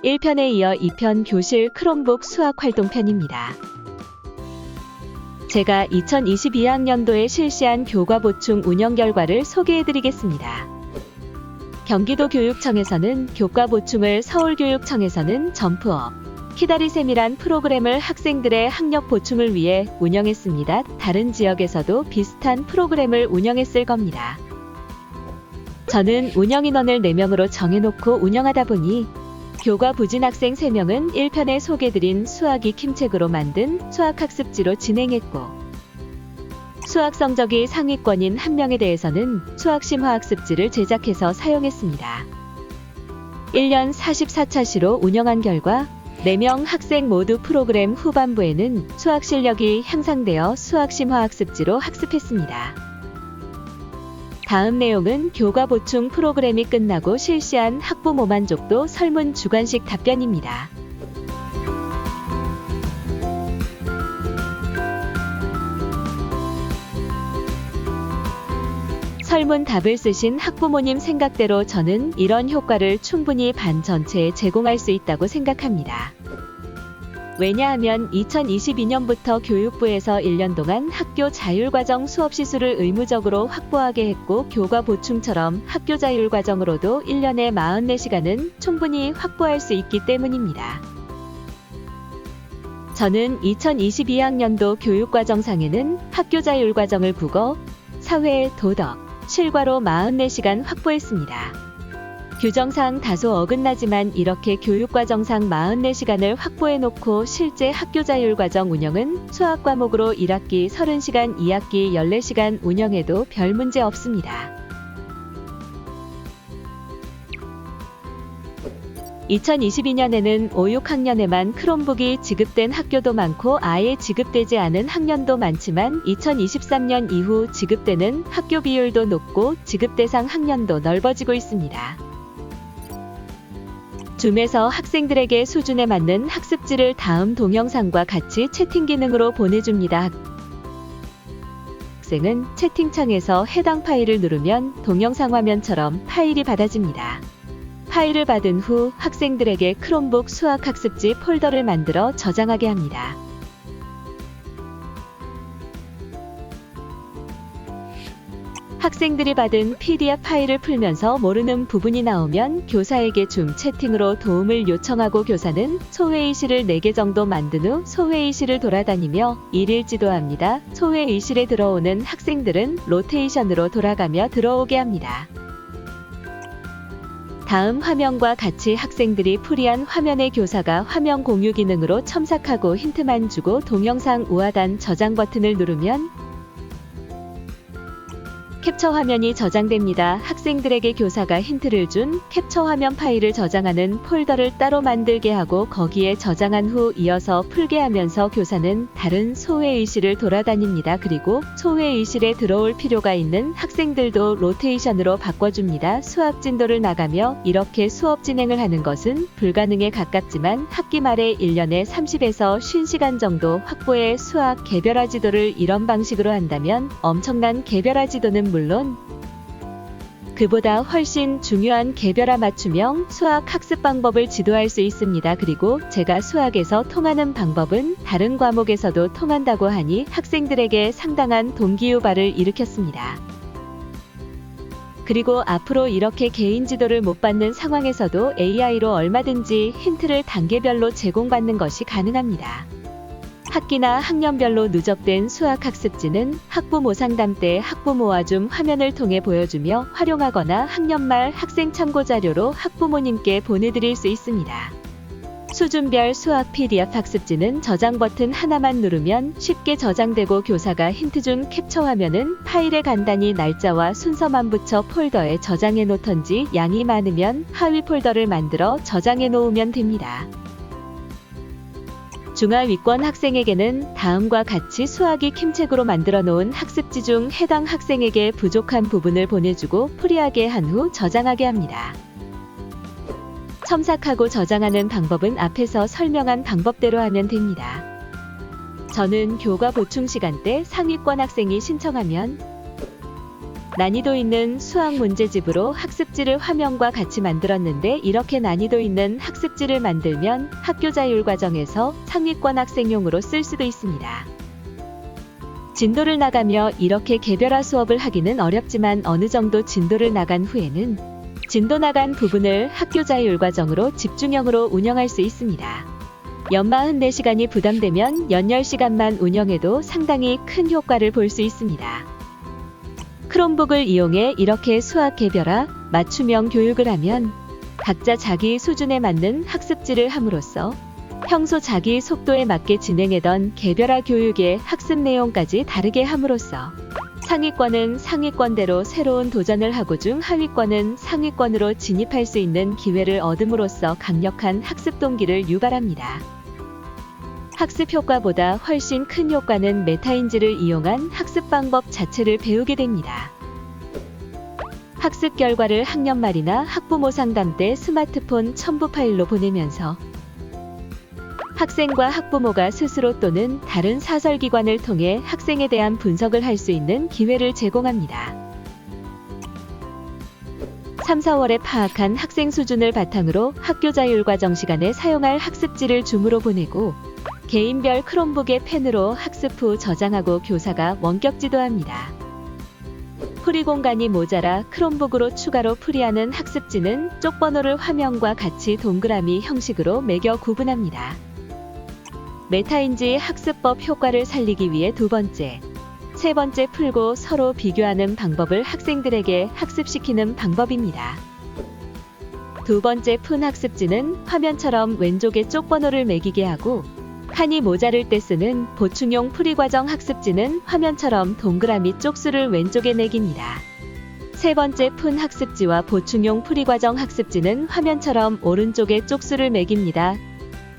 1편에 이어 2편 교실 크롬북 수학 활동편입니다. 제가 2022학년도에 실시한 교과 보충 운영 결과를 소개해드리겠습니다. 경기도교육청에서는 교과 보충을, 서울교육청에서는 점프업, 키다리셈이란 프로그램을 학생들의 학력 보충을 위해 운영했습니다. 다른 지역에서도 비슷한 프로그램을 운영했을 겁니다. 저는 운영인원을 4명으로 정해놓고 운영하다 보니 교과 부진 학생 3명은 1편에 소개드린 수학 익힘책으로 만든 수학학습지로 진행했고, 수학 성적이 상위권인 1명에 대해서는 수학심화학습지를 제작해서 사용했습니다. 1년 44차시로 운영한 결과 4명 학생 모두 프로그램 후반부에는 수학 실력이 향상되어 수학심화학습지로 학습했습니다. 다음 내용은 교과 보충 프로그램이 끝나고 실시한 학부모 만족도 설문 주관식 답변입니다. 설문 답을 쓰신 학부모님 생각대로 저는 이런 효과를 충분히 반 전체에 제공할 수 있다고 생각합니다. 왜냐하면 2022년부터 교육부에서 1년 동안 학교 자율과정 수업시수를 의무적으로 확보하게 했고, 교과 보충처럼 학교 자율과정으로도 1년에 44시간은 충분히 확보할 수 있기 때문입니다. 저는 2022학년도 교육과정상에는 학교 자율과정을 국어, 사회, 도덕, 실과로 44시간 확보했습니다. 규정상 다소 어긋나지만 이렇게 교육과정상 44시간을 확보해놓고 실제 학교 자율과정 운영은 수학 과목으로 1학기 30시간, 2학기 14시간 운영해도 별 문제 없습니다. 2022년에는 5, 6학년에만 크롬북이 지급된 학교도 많고 아예 지급되지 않은 학년도 많지만 2023년 이후 지급되는 학교 비율도 높고 지급 대상 학년도 넓어지고 있습니다. 줌에서 학생들에게 수준에 맞는 학습지를 다음 동영상과 같이 채팅 기능으로 보내줍니다. 학생은 채팅창에서 해당 파일을 누르면 동영상 화면처럼 파일이 받아집니다. 파일을 받은 후 학생들에게 크롬북 수학학습지 폴더를 만들어 저장하게 합니다. 학생들이 받은 PDF 파일을 풀면서 모르는 부분이 나오면 교사에게 줌 채팅으로 도움을 요청하고, 교사는 소회의실을 4개 정도 만든 후 소회의실을 돌아다니며 일일 지도합니다. 소회의실에 들어오는 학생들은 로테이션으로 돌아가며 들어오게 합니다. 다음 화면과 같이 학생들이 풀이한 화면에 교사가 화면 공유 기능으로 첨삭하고 힌트만 주고 동영상 우하단 저장 버튼을 누르면 캡처 화면이 저장됩니다. 학생들에게 교사가 힌트를 준 캡처 화면 파일을 저장하는 폴더를 따로 만들게 하고 거기에 저장한 후 이어서 풀게 하면서 교사는 다른 소회의실을 돌아다닙니다. 그리고 소회의실에 들어올 필요가 있는 학생들도 로테이션으로 바꿔줍니다. 수학 진도를 나가며 이렇게 수업 진행을 하는 것은 불가능에 가깝지만 학기 말에 1년에 30에서 50시간 정도 확보해 수학 개별화 지도를 이런 방식으로 한다면 엄청난 개별화 지도는 물론 그보다 훨씬 중요한 개별화 맞춤형 수학 학습 방법을 지도할 수 있습니다. 그리고 제가 수학에서 통하는 방법은 다른 과목에서도 통한다고 하니 학생들에게 상당한 동기유발을 일으켰습니다. 그리고 앞으로 이렇게 개인 지도를 못 받는 상황에서도 AI로 얼마든지 힌트를 단계별로 제공받는 것이 가능합니다. 학기나 학년별로 누적된 수학학습지는 학부모 상담 때 학부모와 줌 화면을 통해 보여주며 활용하거나 학년 말 학생 참고자료로 학부모님께 보내드릴 수 있습니다. 수준별 수학 PDF 학습지는 저장 버튼 하나만 누르면 쉽게 저장되고, 교사가 힌트 준 캡처 화면은 파일에 간단히 날짜와 순서만 붙여 폴더에 저장해 놓던지 양이 많으면 하위 폴더를 만들어 저장해 놓으면 됩니다. 중하위권 학생에게는 다음과 같이 수학 익힘책으로 만들어 놓은 학습지 중 해당 학생에게 부족한 부분을 보내주고 풀이하게 한 후 저장하게 합니다. 첨삭하고 저장하는 방법은 앞에서 설명한 방법대로 하면 됩니다. 저는 교과 보충 시간 때 상위권 학생이 신청하면 난이도 있는 수학 문제집으로 학습지를 화면과 같이 만들었는데 이렇게 난이도 있는 학습지를 만들면 학교 자율 과정에서 상위권 학생용으로 쓸 수도 있습니다. 진도를 나가며 이렇게 개별화 수업을 하기는 어렵지만 어느 정도 진도를 나간 후에는 진도 나간 부분을 학교 자율 과정으로 집중형으로 운영할 수 있습니다. 연 44시간이 부담되면 연 10시간만 운영해도 상당히 큰 효과를 볼 수 있습니다. 크롬북을 이용해 이렇게 수학 개별화, 맞춤형 교육을 하면 각자 자기 수준에 맞는 학습지를 함으로써 평소 자기 속도에 맞게 진행하던 개별화 교육의 학습 내용까지 다르게 함으로써 상위권은 상위권대로 새로운 도전을 하고 중 하위권은 상위권으로 진입할 수 있는 기회를 얻음으로써 강력한 학습 동기를 유발합니다. 학습 효과보다 훨씬 큰 효과는 메타인지를 이용한 학습 방법 자체를 배우게 됩니다. 학습 결과를 학년 말이나 학부모 상담 때 스마트폰 첨부 파일로 보내면서 학생과 학부모가 스스로 또는 다른 사설기관을 통해 학생에 대한 분석을 할 수 있는 기회를 제공합니다. 3, 4월에 파악한 학생 수준을 바탕으로 학교 자율과정 시간에 사용할 학습지를 줌으로 보내고 개인별 크롬북의 펜으로 학습 후 저장하고 교사가 원격 지도합니다. 풀이 공간이 모자라 크롬북으로 추가로 풀이하는 학습지는 쪽번호를 화면과 같이 동그라미 형식으로 매겨 구분합니다. 메타인지 학습법 효과를 살리기 위해 두 번째, 세 번째 풀고 서로 비교하는 방법을 학생들에게 학습시키는 방법입니다. 두 번째 푼 학습지는 화면처럼 왼쪽에 쪽번호를 매기게 하고 칸이 모자랄 때 쓰는 보충용 풀이과정 학습지는 화면처럼 동그라미 쪽수를 왼쪽에 매깁니다. 세 번째 푼 학습지와 보충용 풀이과정 학습지는 화면처럼 오른쪽에 쪽수를 매깁니다.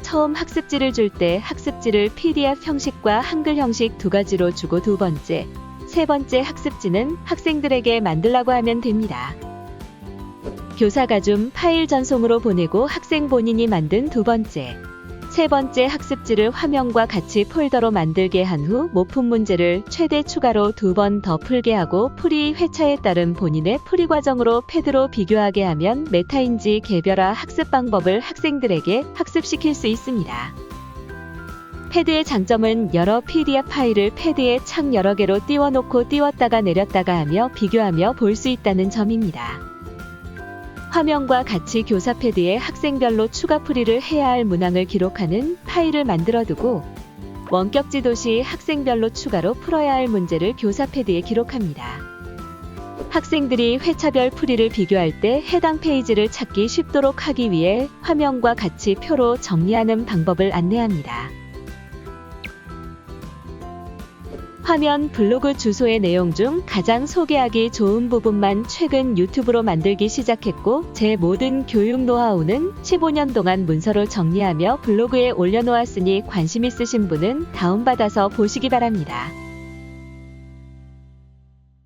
처음 학습지를 줄 때 학습지를 PDF 형식과 한글 형식 두 가지로 주고 두 번째, 세 번째 학습지는 학생들에게 만들라고 하면 됩니다. 교사가 준 파일 전송으로 보내고 학생 본인이 만든 두 번째, 세 번째 학습지를 화면과 같이 폴더로 만들게 한 후 모품 문제를 최대 추가로 2번 더 풀게 하고 풀이 회차에 따른 본인의 풀이 과정으로 패드로 비교하게 하면 메타인지 개별화 학습 방법을 학생들에게 학습시킬 수 있습니다. 패드의 장점은 여러 PDF 파일을 패드에 창 여러 개로 띄워놓고 띄웠다가 내렸다가 하며 비교하며 볼 수 있다는 점입니다. 화면과 같이 교사 패드에 학생별로 추가 풀이를 해야 할 문항을 기록하는 파일을 만들어두고 원격 지도 시 학생별로 추가로 풀어야 할 문제를 교사 패드에 기록합니다. 학생들이 회차별 풀이를 비교할 때 해당 페이지를 찾기 쉽도록 하기 위해 화면과 같이 표로 정리하는 방법을 안내합니다. 화면 블로그 주소의 내용 중 가장 소개하기 좋은 부분만 최근 유튜브로 만들기 시작했고 제 모든 교육 노하우는 15년 동안 문서로 정리하며 블로그에 올려놓았으니 관심 있으신 분은 다운받아서 보시기 바랍니다.